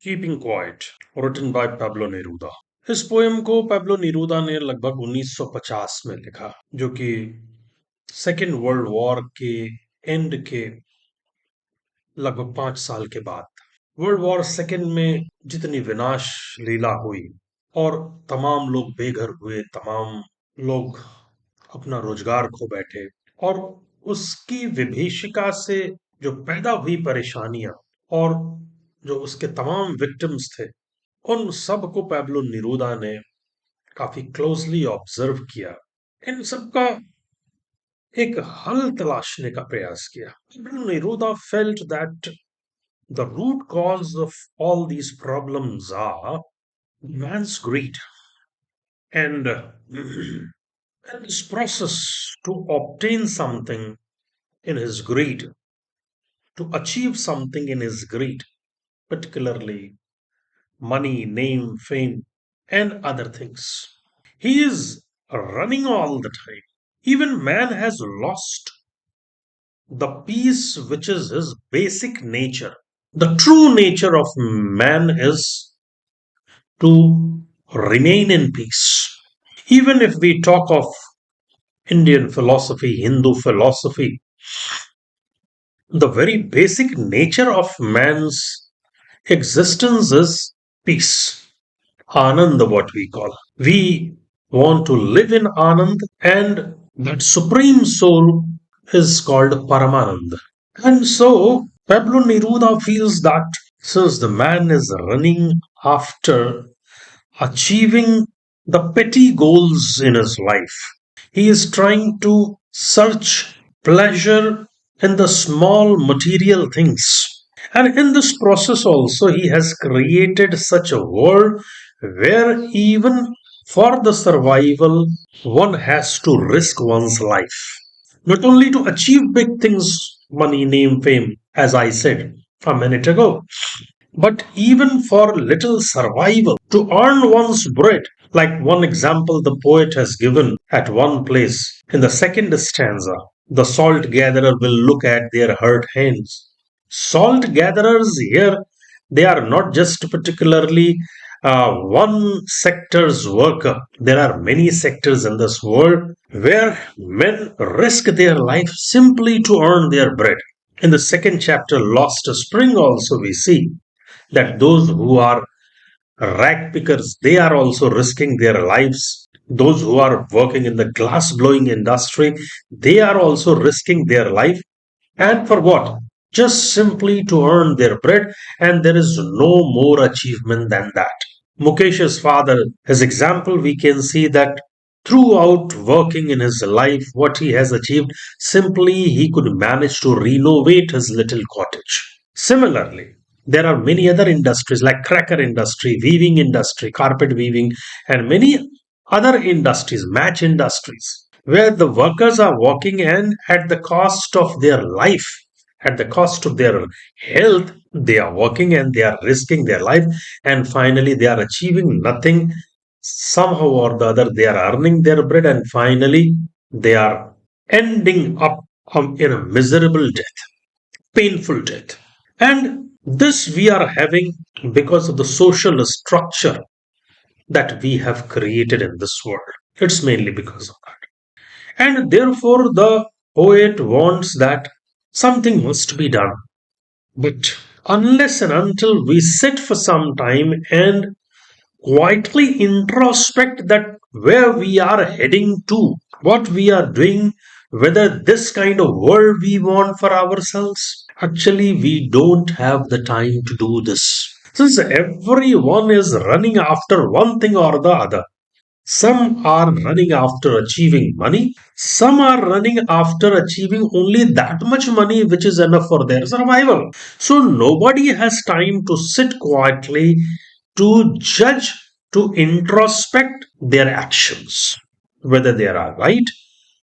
Keeping quiet written by Pablo Neruda। इस poem को Pablo Neruda ने लगभग 1950 में लिखा, जो कि सेकेंड वर्ल्ड वॉर के एंड के लगभग 5 साल के बाद। वर्ल्ड वॉर सेकेंड में जितनी विनाश लीला हुई और तमाम लोग बेघर हुए, तमाम लोग अपना रोजगार खो बैठे, और उसकी विभीषिका से जो पैदा हुई परेशानियां और जो उसके तमाम विक्टिम्स थे, उन सब को पैब्लो नेरूदा ने काफी क्लोजली ऑब्जर्व किया। इन सब का एक हल तलाशने का प्रयास किया। Pablo Neruda felt that the root cause of all these problems are man's greed, and in this process to obtain something in his greed, to achieve something in his greed, particularly money, name, fame, and other things. He is running all the time. Even man has lost the peace which is his basic nature. The true nature of man is to remain in peace. Even if we talk of Indian philosophy, Hindu philosophy, the very basic nature of man's existence is peace. Anand, what we call. We want to live in Anand, and that supreme soul is called Paramanand. And so, Pablo Neruda feels that since the man is running after achieving the petty goals in his life, he is trying to search pleasure in the small material things. And in this process, also, he has created such a world where even for the survival, one has to risk one's life. Not only to achieve big things, money, name, fame, as I said a minute ago, but even for little survival, to earn one's bread. Like one example the poet has given at one place in the second stanza, the salt gatherer will look at their hurt hands. Salt gatherers here, they are not just particularly one sector's worker. There are many sectors in this world where men risk their life simply to earn their bread. In the second chapter, Lost Spring, also we see that those who are rag pickers, they are also risking their lives. Those who are working in the glass blowing industry, they are also risking their life. And for what? Just simply to earn their bread, and there is no more achievement than that. Mukesh's father, his example, we can see that throughout working in his life, what he has achieved, simply he could manage to renovate his little cottage. Similarly, there are many other industries like cracker industry, weaving industry, carpet weaving, and many other industries, match industries, where the workers are working and at the cost of their life, at the cost of their health, they are working and they are risking their life, and finally they are achieving nothing. Somehow or the other, they are earning their bread, and finally they are ending up in a miserable death, painful death. And this we are having because of the social structure that we have created in this world. It's mainly because of that. And therefore, the poet wants that something must be done. But unless and until we sit for some time and quietly introspect that where we are heading to, what we are doing, whether this kind of world we want for ourselves, actually, we don't have the time to do this. Since everyone is running after one thing or the other, some are running after achieving money. Some are running after achieving only that much money which is enough for their survival. So nobody has time to sit quietly to judge, to introspect their actions, whether they are right,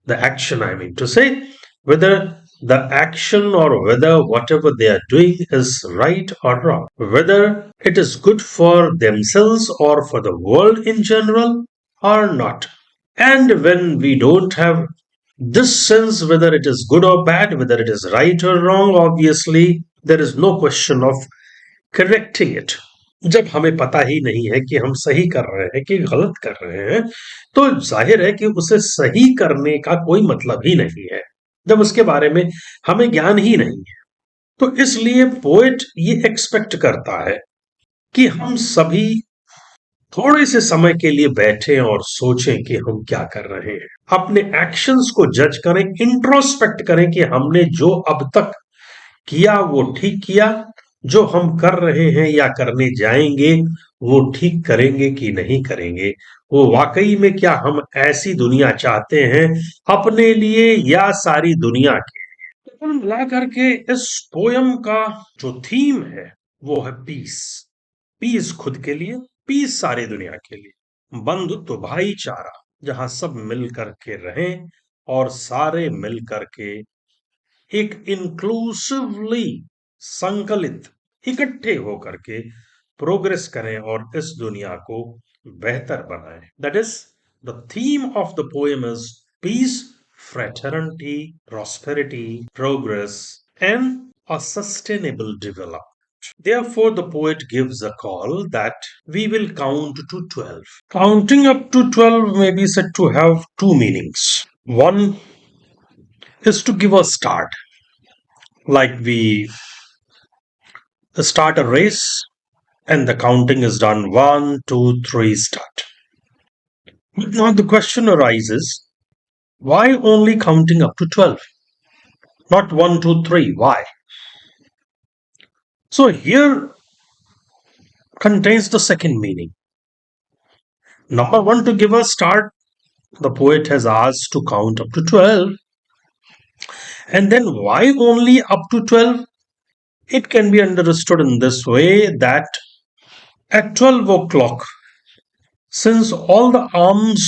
the action I mean to say, whether the action or whether whatever they are doing is right or wrong, whether it is good for themselves or for the world in general or not. And when we don't have this sense whether it is good or bad, whether it is right or wrong, obviously there is no question of correcting it. जब हमें पता ही नहीं है कि हम सही कर रहे हैं कि गलत कर रहे हैं, तो जाहिर है कि उसे सही करने का कोई मतलब ही नहीं है, जब उसके बारे में हमें ज्ञान ही नहीं है। तो इसलिए पोएट ये एक्सपेक्ट करता है कि हम सभी थोड़े से समय के लिए बैठें और सोचें कि हम क्या कर रहे हैं, अपने एक्शंस को जज करें, इंट्रोस्पेक्ट करें कि हमने जो अब तक किया वो ठीक किया, जो हम कर रहे हैं या करने जाएंगे वो ठीक करेंगे कि नहीं करेंगे, वो वाकई में क्या हम ऐसी दुनिया चाहते हैं अपने लिए या सारी दुनिया के। तो कुल मिलाकर के इस पोयम का जो थीम है वो है पीस। पीस खुद के लिए, पीस सारी दुनिया के लिए, बंधुत्व, भाईचारा, जहां सब मिल करके रहें और सारे मिल करके एक इंक्लूसिवली संकलित इकट्ठे होकर के प्रोग्रेस करें और इस दुनिया को बेहतर बनाएं। That is the theme of the poem is peace, fraternity, prosperity, progress and a sustainable development. Therefore, the poet gives a call that we will count to 12. Counting up to 12 may be said to have two meanings. One is to give a start, like we start a race and the counting is done one, two, three, start. But now the question arises, why only counting up to 12? Not one, two, three. Why? So here contains the second meaning. Number one, to give a start, the poet has asked to count up to 12. And then why only up to 12? It can be understood in this way that at 12 o'clock, since all the arms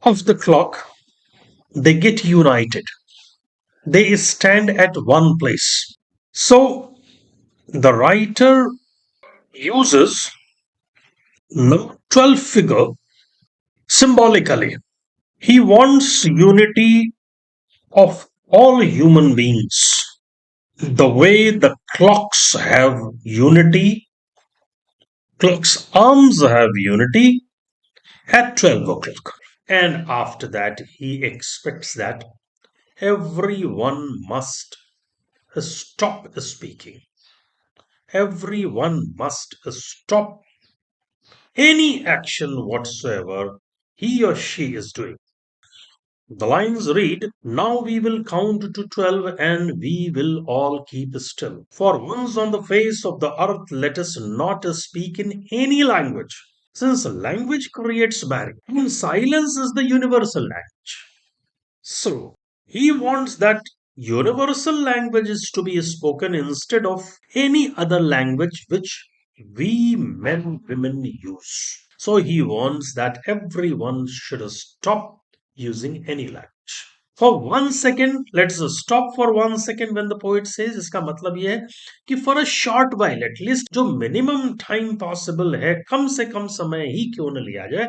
of the clock they get united, they stand at one place. So the writer uses number 12 figure symbolically. He wants unity of all human beings. The way the clocks have unity, clock's arms have unity at 12 o'clock. And after that, he expects that everyone must stop speaking. Everyone must stop any action whatsoever he or she is doing. The lines read, now we will count to 12 and we will all keep still. For once on the face of the earth, let us not speak in any language, since language creates barrier, and silence is the universal language. So, he wants that universal language is to be spoken instead of any other language which we men, women use. So, he wants that everyone should stop using any language. For 1 second, let's stop for 1 second when the poet says, इसका मतलब ये है कि for a short while at least जो minimum time possible है, कम से कम समय ही क्यों न लिया जाए,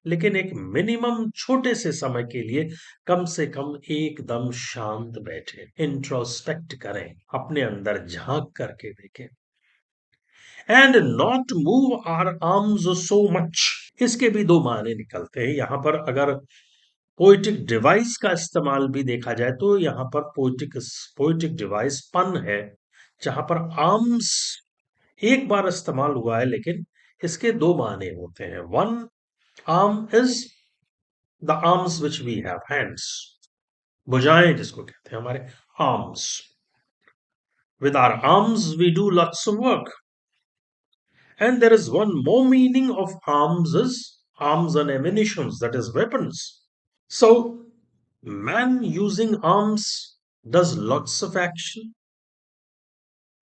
लेकिन एक मिनिमम छोटे से समय के लिए कम से कम एकदम शांत बैठे, इंट्रोस्पेक्ट करें, अपने अंदर झांक करके देखें, and not move our arms so much. इसके भी दो माने निकलते हैं यहां पर। अगर पोइटिक डिवाइस का इस्तेमाल भी देखा जाए तो यहां पर पोइटिक डिवाइस पन है, जहां पर आर्म्स एक बार इस्तेमाल हुआ है, लेकिन इसके दो माने होते हैं। One arm is the arms which we have, hands, भुजाएं जिसको कहते हैं, हमारे arms. With our arms we do lots of work. And there is one more meaning of arms is arms and ammunitions, that is weapons. So man using arms does lots of action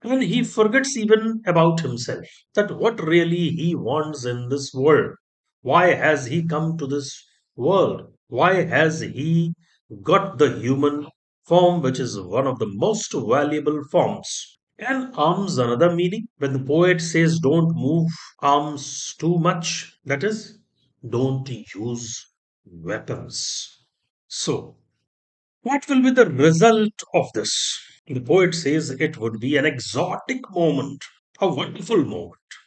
and he forgets even about himself, that what really he wants in this world. Why has he come to this world? Why has he got the human form, which is one of the most valuable forms? And arms, another meaning. When the poet says don't move arms too much, that is, don't use weapons. So, what will be the result of this? The poet says it would be an exotic moment, a wonderful moment.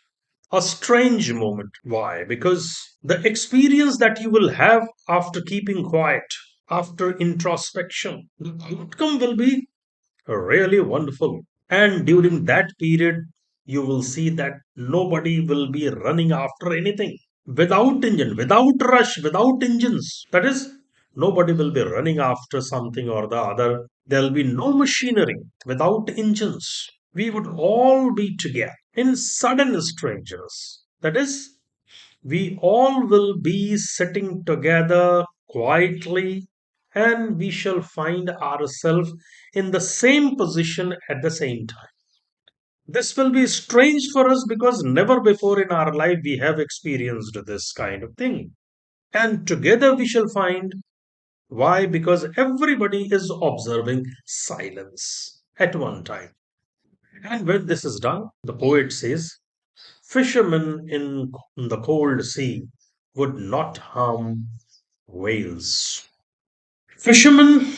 A strange moment. Why? Because the experience that you will have after keeping quiet, after introspection, the outcome will be really wonderful. And during that period, you will see that nobody will be running after anything without engine, without rush, without engines. That is, nobody will be running after something or the other. There will be no machinery without engines. We would all be together in sudden strangers. That is, we all will be sitting together quietly and we shall find ourselves in the same position at the same time. This will be strange for us because never before in our life we have experienced this kind of thing. And together we shall find why? Because everybody is observing silence at one time. And when this is done, the poet says, fishermen in the cold sea would not harm whales. Fishermen,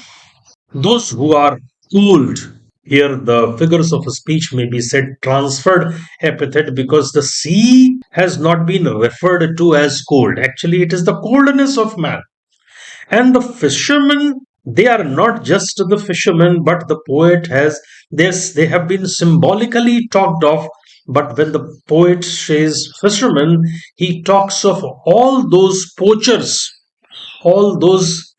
those who are cold, here the figures of speech may be said transferred epithet because the sea has not been referred to as cold. Actually, it is the coldness of man. And the fishermen, they are not just the fishermen, but the poet has this, they have been symbolically talked of. But when the poet says fishermen, he talks of all those poachers, all those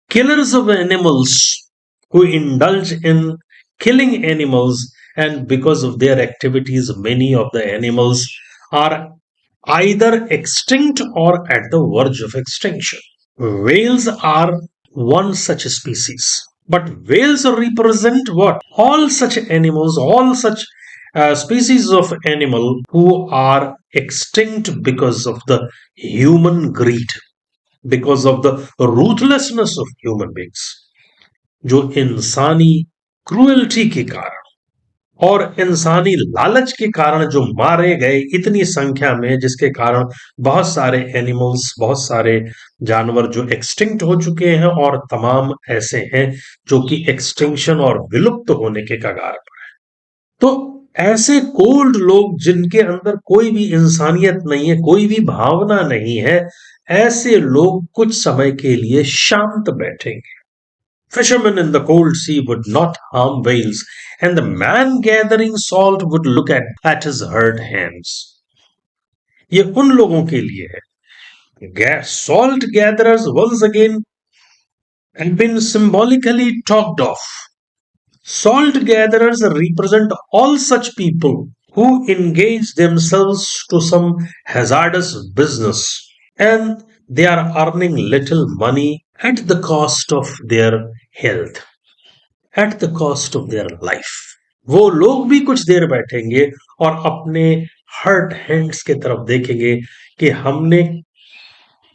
killers of animals who indulge in killing animals, and because of their activities, many of the animals are either extinct or at the verge of extinction. Whales are one such species. But whales represent what? All such animals, all such species of animal who are extinct because of the human greed, because of the ruthlessness of human beings, जो इंसानी cruelty के कारण और इंसानी लालच के कारण जो मारे गए इतनी संख्या में, जिसके कारण बहुत सारे एनिमल्स, बहुत सारे जानवर जो एक्सटिंक्ट हो चुके हैं और तमाम ऐसे हैं जो कि एक्सटिंक्शन और विलुप्त होने के कगार पर। तो ऐसे कोल्ड लोग जिनके अंदर कोई भी इंसानियत नहीं है, कोई भी भावना नहीं है, ऐसे लोग कुछ समय के लिए शांत बैठेंगे। Fishermen in the cold sea would not harm whales, and the man gathering salt would look at his hurt hands. ये उन लोगों के लिए है। Salt gatherers once again have been symbolically talked of. Salt gatherers represent all such people who engage themselves to some hazardous business and they are earning little money at the cost of their health, at the cost of their life. वो लोग भी कुछ देर बैठेंगे और अपने hurt hands की तरफ देखेंगे कि हमने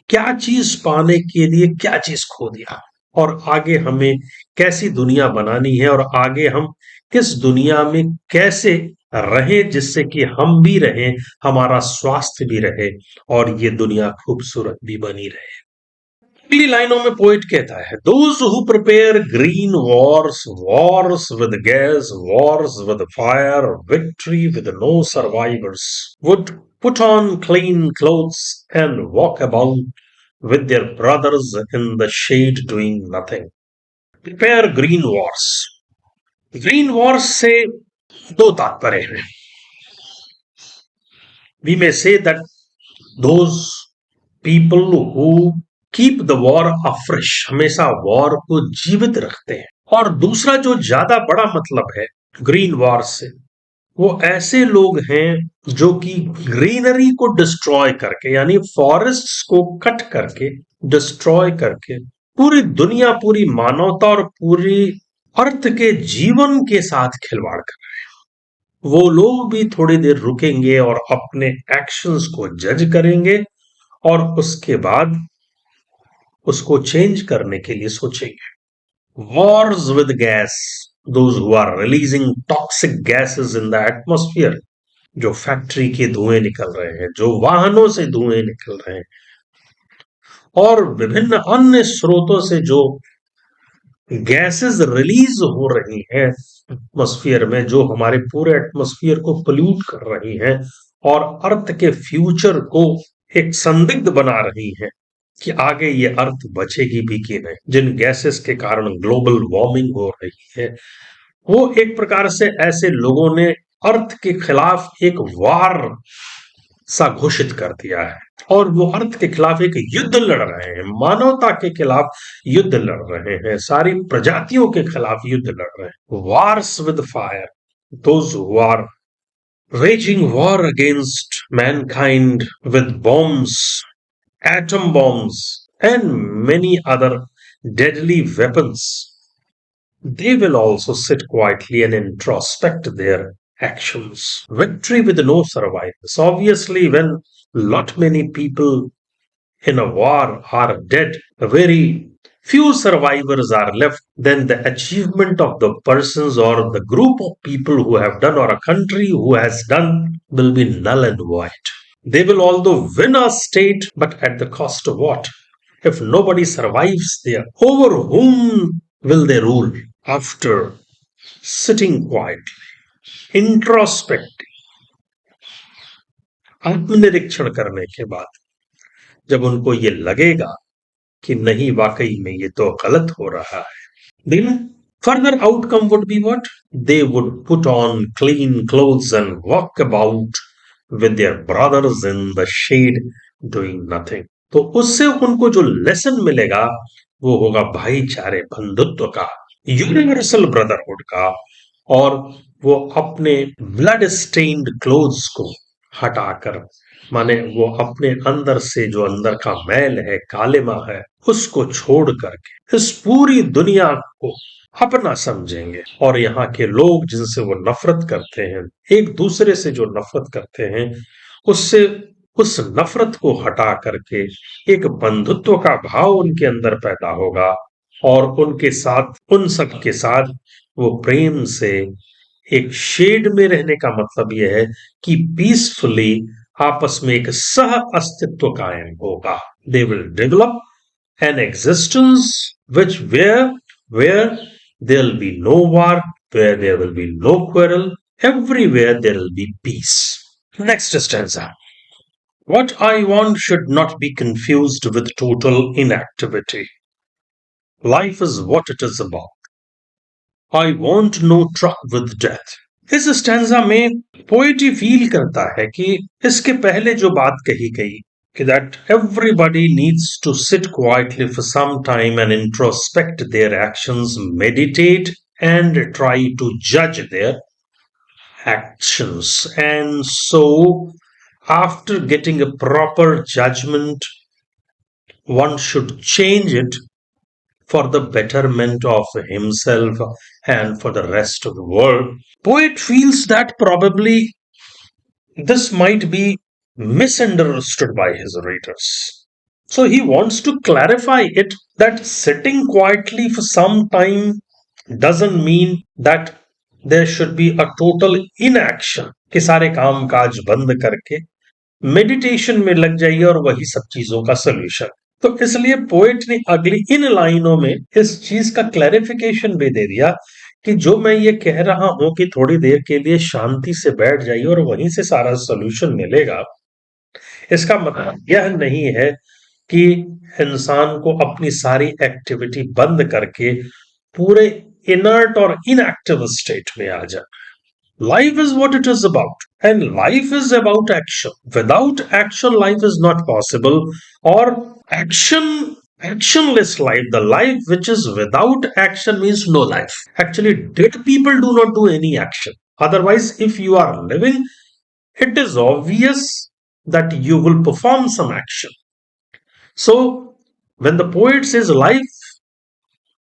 क्या चीज पाने के लिए क्या चीज खो दिया और आगे हमें कैसी दुनिया बनानी है और आगे हम किस दुनिया में कैसे रहे जिससे कि हम भी रहें, हमारा स्वास्थ्य भी रहे और ये दुनिया खूबसूरत भी बनी रहे। अगली लाइनों में पोइट कहता है, those who prepare green wars, wars with gas, wars with fire, victory with no survivors, would put on clean clothes and walk about with their brothers in the shade doing nothing. Prepare green wars. Green wars से दो तात्पर्य हैं. We may say that those people who keep the war afresh, हमेशा war को जीवित रखते हैं, और दूसरा जो ज्यादा बड़ा मतलब है ग्रीन वॉर से, वो ऐसे लोग हैं जो कि ग्रीनरी को डिस्ट्रॉय करके, यानी फॉरेस्ट्स को कट करके, डिस्ट्रॉय करके पूरी दुनिया, पूरी मानवता और पूरी अर्थ के जीवन के साथ खिलवाड़ कर रहे हैं। वो लोग भी थोड़ी देर रुकेंगे और अपने एक्शंस को जज करेंगे और उसके बाद उसको चेंज करने के लिए सोचेंगे। Wars with gas, those who are releasing toxic gases in the atmosphere, जो फैक्ट्री के धुएं निकल रहे हैं, जो वाहनों से धुएं निकल रहे हैं और विभिन्न अन्य स्रोतों से जो गैसेस रिलीज हो रही हैं एटमॉस्फेयर में, जो हमारे पूरे एटमॉस्फेयर को पोल्यूट कर रही हैं, और अर्थ के फ्यूचर को एक संदिग्ध बना रही हैं कि आगे ये अर्थ बचेगी भी कि नहीं। जिन गैसेस के कारण ग्लोबल वार्मिंग हो रही है, वो एक प्रकार से ऐसे लोगों ने अर्थ के खिलाफ एक वार सा घोषित कर दिया है, और वो अर्थ के खिलाफ एक युद्ध लड़ रहे हैं, मानवता के खिलाफ युद्ध लड़ रहे हैं, सारी प्रजातियों के खिलाफ युद्ध लड़ रहे हैं। Wars with fire, those who are raging war against mankind with bombs, atom bombs, and many other deadly weapons. They will also sit quietly and introspect their actions. Victory with no survivors. Obviously, when lot many people in a war are dead, very few survivors are left, then the achievement of the persons or the group of people who have done, or a country who has done, will be null and void. They will although win a state, but at the cost of what? If nobody survives there, over whom will they rule? After sitting quietly, introspecting, आत्मनिरीक्षण करने के बाद जब उनको ये लगेगा कि नहीं, वाकई में ये तो गलत हो रहा है, then further outcome would be what? They would put on clean clothes and walk about with their brothers in the shade doing nothing. तो उससे उनको जो लेसन मिलेगा वो होगा भाईचारे, बंधुत्व का, यूनिवर्सल ब्रदरहुड का, और वो अपने ब्लड स्टेन्ड क्लोथ्स को हटाकर, माने वो अपने अंदर से जो अंदर का मैल है, कालिमा है, उसको छोड़ करके इस पूरी दुनिया को अपना समझेंगे। और यहाँ के लोग जिनसे वो नफरत करते हैं, एक दूसरे से जो नफरत करते हैं, उससे उस नफरत को हटा करके एक बंधुत्व का भाव उनके अंदर पैदा होगा, और उनके साथ, उन सब के साथ वो प्रेम से एक शेड में रहने का मतलब यह है कि पीसफुली आपस में एक सह अस्तित्व कायम होगा। They will develop an existence which where there will be no war, where there will be no quarrel, everywhere there will be peace. Next stanza. What I want should not be confused with total inactivity. Life is what it is about. I want no truck with death. इस stanza में poet ही feel करता है कि इसके पहले जो बात कही गई कि that everybody needs to sit quietly for some time and introspect their actions, meditate and try to judge their actions. And so after getting a proper judgment, one should change it for the betterment of himself and for the rest of the world. Poet feels that probably this might be misunderstood by his readers. So he wants to clarify it that sitting quietly for some time doesn't mean that there should be a total inaction कि सारे काम काज बंद करके meditation में लग जाइए और वही सब चीजों का सोल्यूशन। तो इसलिए पोएट ने अगली इन लाइनों में इस चीज का क्लैरिफिकेशन भी दे दिया कि जो मैं ये कह रहा हूं कि थोड़ी देर के लिए शांति से बैठ जाइए और वहीं से सारा सोल्यूशन मिलेगा, इसका मतलब यह नहीं है कि इंसान को अपनी सारी एक्टिविटी बंद करके पूरे इनर्ट और इनएक्टिव स्टेट में आ जाए। Life is what it is about, and life is about action. Without action, life is not possible, or actionless life, the life which is without action, means no life. Actually, dead people do not do any action. Otherwise, if you are living, it is obvious that you will perform some action. So when the poet says life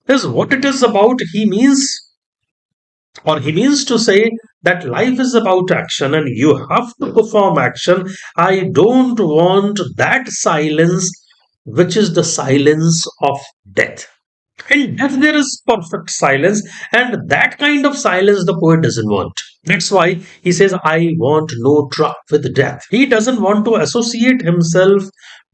is what it is about, he means to say that life is about action and you have to perform action. I don't want that silence which is the silence of death. In death there is perfect silence, and that kind of silence the poet doesn't want. That's why he says, I want no truck with death. He doesn't want to associate himself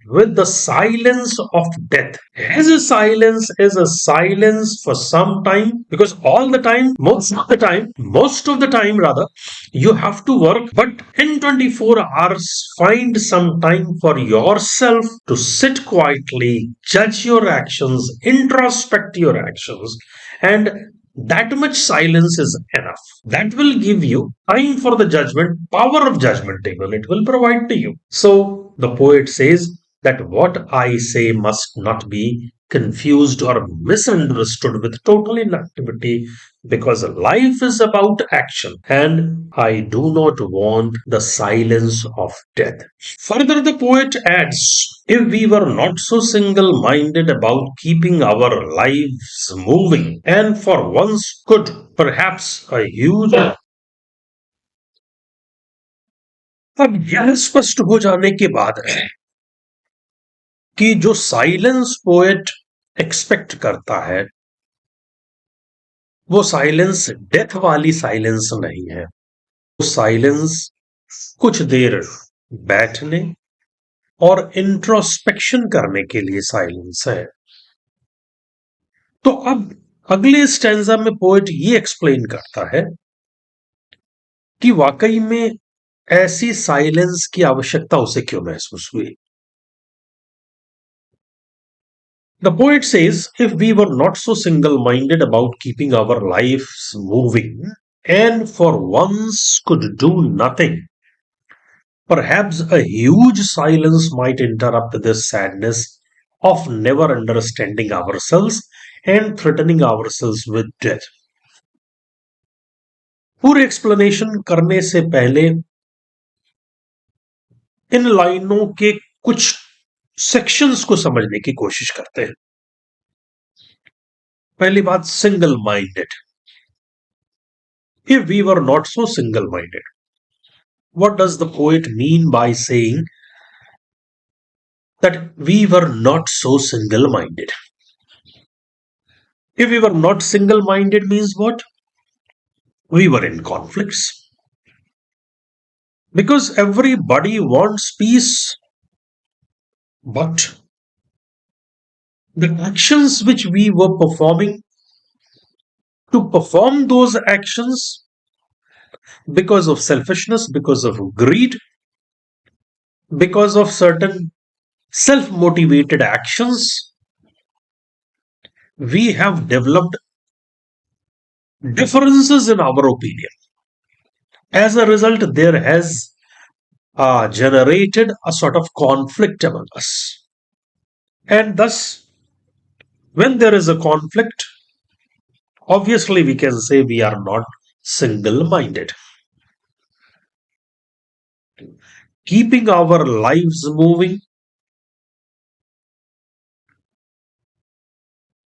with the silence of death. As a silence is a silence for some time, because all the time, most of the time rather, you have to work, but in 24 hours, find some time for yourself to sit quietly, judge your actions, introspect your actions, and that much silence is enough. That will give you time for the judgment, power of judgment even it will provide to you. So the poet says that what I say must not be confused or misunderstood with total inactivity, because life is about action and I do not want the silence of death. Further, the poet adds, if we were not so single minded about keeping our lives moving, and for once could perhaps a huge अब यह स्पष्ट हो जाने के बाद कि जो silence poet expect करता है वो साइलेंस डेथ वाली साइलेंस नहीं है। वो साइलेंस कुछ देर बैठने और इंट्रोस्पेक्शन करने के लिए साइलेंस है। तो अब अगले स्टैंजा में पोएट ये एक्सप्लेन करता है कि वाकई में ऐसी साइलेंस की आवश्यकता उसे क्यों महसूस हुई। The poet says, if we were not so single minded about keeping our lives moving and for once could do nothing, perhaps a huge silence might interrupt this sadness of never understanding ourselves and threatening ourselves with death. पूरे explanation करने से पहले इन लाइनों के कुछ sections को समझने की कोशिश करते हैं। पहली बात, single minded. If we were not so single minded, what does the poet mean by saying that we were not so single minded? If we were not single minded means what? We were in conflicts. Because everybody wants peace, but the actions which we were performing, to perform those actions because of selfishness, because of greed, because of certain self motivated actions, we have developed differences in our opinion. As a result, there has generated a sort of conflict among us. And thus, when there is a conflict, obviously we can say we are not single minded. Keeping our lives moving,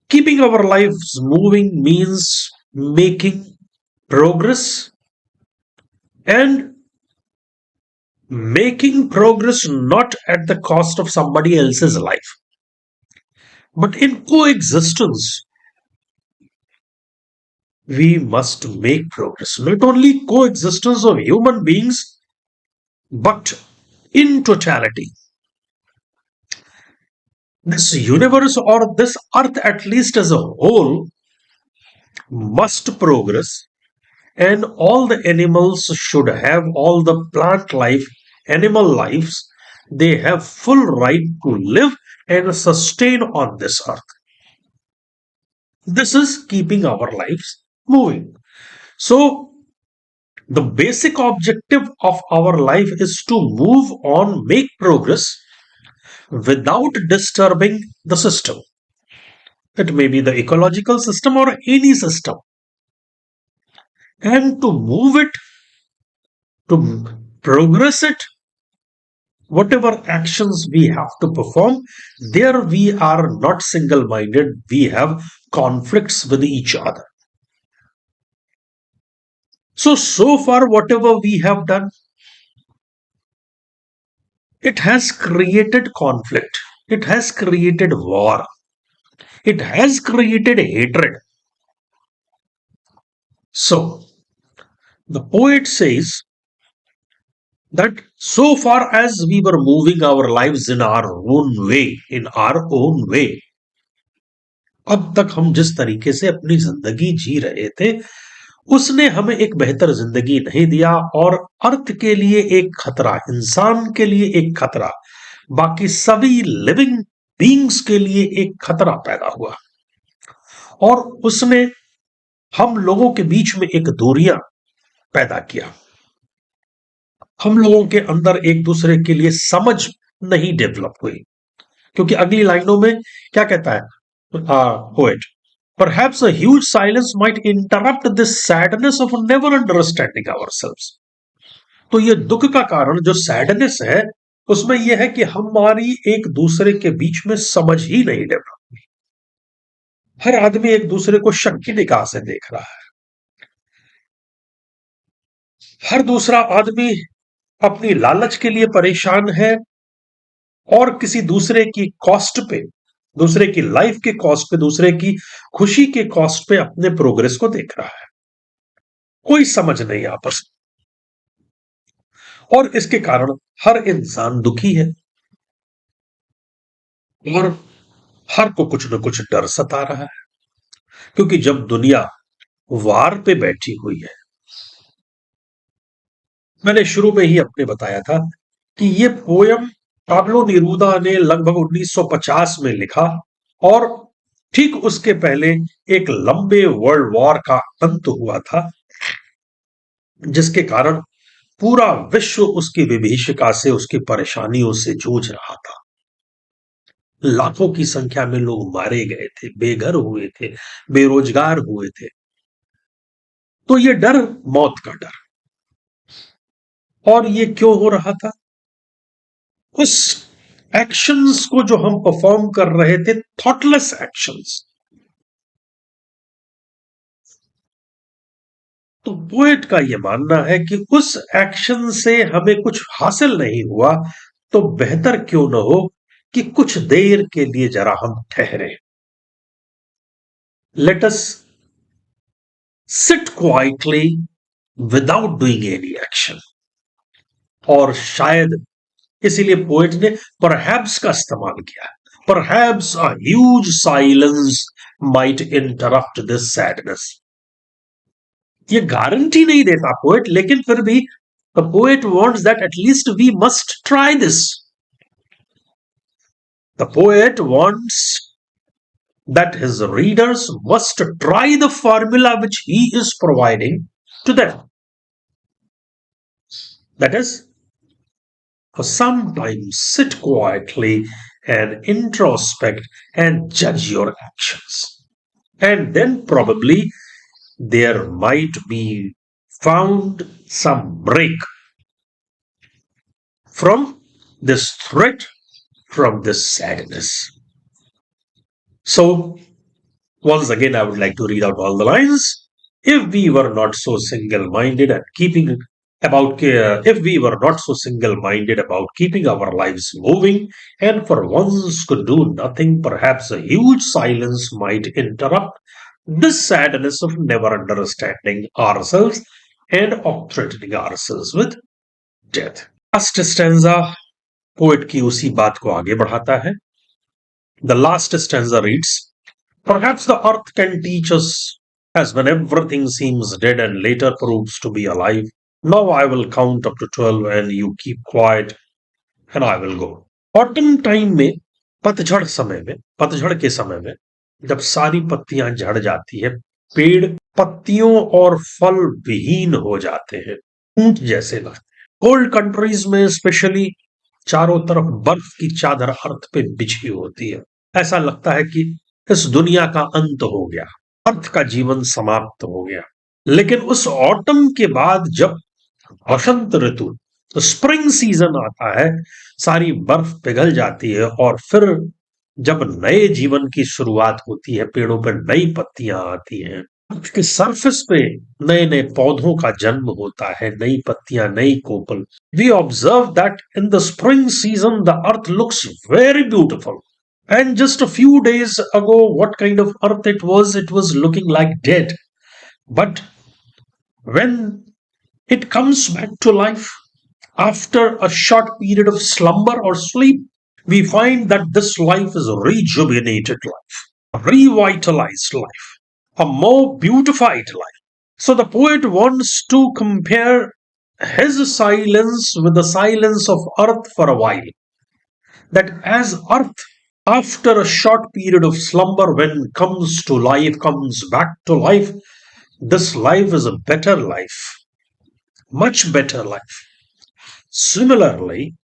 keeping our lives moving means making progress and making progress not at the cost of somebody else's life, but in coexistence. We must make progress. Not only coexistence of human beings, but in totality. This universe or this earth, at least as a whole, must progress, and all the animals should have, all the plant life, animal lives, they have full right to live and sustain on this earth. This is keeping our lives moving. So, the basic objective of our life is to move on, make progress without disturbing the system. It may be the ecological system or any system. And to move it, to progress it, whatever actions we have to perform, there we are not single minded, we have conflicts with each other. So far, whatever we have done, it has created conflict, it has created war, it has created hatred. So, the poet says that so far as we were moving our lives in our own way, अब तक हम जिस तरीके से अपनी जिंदगी जी रहे थे, उसने हमें एक बेहतर जिंदगी नहीं दिया और अर्थ के लिए एक खतरा, इंसान के लिए एक खतरा, बाकी सभी लिविंग बींग्स के लिए एक खतरा पैदा हुआ। और उसने हम लोगों के बीच में एक दूरियां पैदा किया। हम लोगों के अंदर एक दूसरे के लिए समझ नहीं डेवलप हुई। क्योंकि अगली लाइनों में क्या कहता है poet, perhaps a huge silence might interrupt this sadness of never understanding ourselves। तो ये दुख का कारण जो सैडनेस है, उसमें यह है कि हमारी एक दूसरे के बीच में समझ ही नहीं डेवलप। हर आदमी एक दूसरे को शक की निगाह से देख रहा है। हर दूसरा आदमी अपनी लालच के लिए परेशान है और किसी दूसरे की कॉस्ट पे, दूसरे की लाइफ के कॉस्ट पे, दूसरे की खुशी के कॉस्ट पे अपने प्रोग्रेस को देख रहा है। कोई समझ नहीं आपस में, और इसके कारण हर इंसान दुखी है और हर को कुछ न कुछ डर सता रहा है। क्योंकि जब दुनिया वार पे बैठी हुई है, मैंने शुरू में ही अपने बताया था कि ये पोयम पाब्लो नेरूदा ने लगभग 1950 में लिखा और ठीक उसके पहले एक लंबे वर्ल्ड वॉर का अंत हुआ था, जिसके कारण पूरा विश्व उसकी विभीषिका से, उसकी परेशानियों से जूझ रहा था। लाखों की संख्या में लोग मारे गए थे, बेघर हुए थे, बेरोजगार हुए थे। तो ये डर, मौत का डर। और ये क्यों हो रहा था? उस एक्शंस को जो हम परफॉर्म कर रहे थे, थॉटलेस एक्शंस। तो पोएट का यह मानना है कि उस एक्शन से हमें कुछ हासिल नहीं हुआ, तो बेहतर क्यों न हो कि कुछ देर के लिए जरा हम ठहरे। Let us sit quietly without doing any action. और शायद इसीलिए पोएट ने परहैप्स का इस्तेमाल किया। Perhaps a huge silence might interrupt this sadness. ये गारंटी नहीं देता पोएट, लेकिन फिर भी the poet wants that at least we must try this. The poet wants that his readers must try the formula which he is providing to them. That is, for some time sit quietly and introspect and judge your actions. And then probably there might be found some break from this threat, from this sadness. So, once again, I would like to read out all the lines. If we were not so single-minded and if we were not so single-minded about keeping our lives moving, and for once could do nothing, perhaps a huge silence might interrupt this sadness of never understanding ourselves and of threatening ourselves with death. Last stanza poet की उसी बात को आगे बढ़ाता है. The last stanza reads, perhaps the earth can teach us, as when everything seems dead and later proves to be alive. Now I will count up to 12 and you keep quiet and I will go. Autumn time में, पतझड़ के समय में जब सारी पत्तियां झड़ जाती है, पेड़ पत्तियों और फल विहीन हो जाते हैं, ऊंट जैसे लगते हैं। कोल्ड कंट्रीज में स्पेशली चारों तरफ बर्फ की चादर अर्थ पे बिछी होती है। ऐसा लगता है कि इस दुनिया का अंत हो गया, अर्थ का जीवन समाप्त हो गया। लेकिन उस ऑटम के बाद जब बसंत ऋतु, तो स्प्रिंग सीजन आता है, सारी बर्फ पिघल जाती है और फिर जब नए जीवन की शुरुआत होती है, पेड़ों पर नई पत्तियां आती हैं, अर्थ के सरफेस पे नए नए पौधों का जन्म होता है, नई पत्तियां, नई कोपल। We observe that in the spring season the earth looks very beautiful. And just a few days ago, what kind of earth it was? It was looking like dead. But when it comes back to life, After a short period of slumber or sleep, we find that this life is a rejuvenated life, a revitalized life, a more beautified life. So the poet wants to compare his silence with the silence of earth for a while. That as earth, after a short period of slumber, when comes to life, comes back to life, this life is a better life, much better life. Similarly,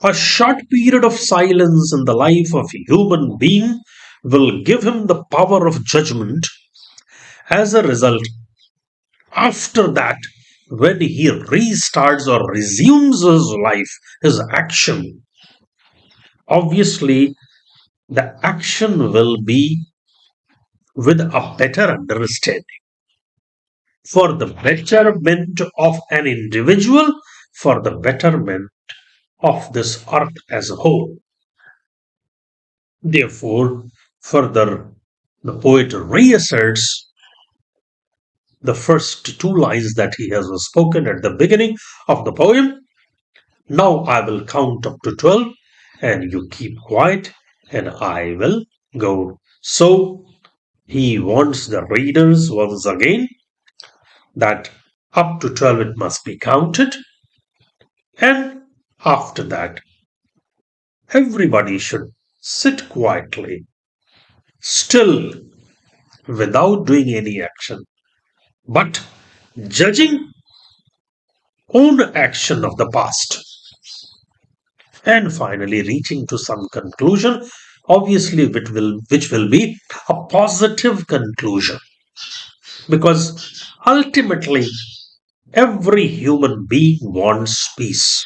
a short period of silence in the life of a human being will give him the power of judgment. As a result, after that, when he restarts or resumes his life, his action, obviously the action will be with a better understanding for the betterment of an individual, for the betterment of this earth as a whole. Therefore, further, the poet reasserts the first two lines that he has spoken at the beginning of the poem. Now I will count up to 12 and you keep quiet and I will go. So he wants the readers once again that up to 12 it must be counted, and after that everybody should sit quietly, still, without doing any action, but judging own action of the past, and finally reaching to some conclusion, obviously which will be a positive conclusion, because ultimately every human being wants peace.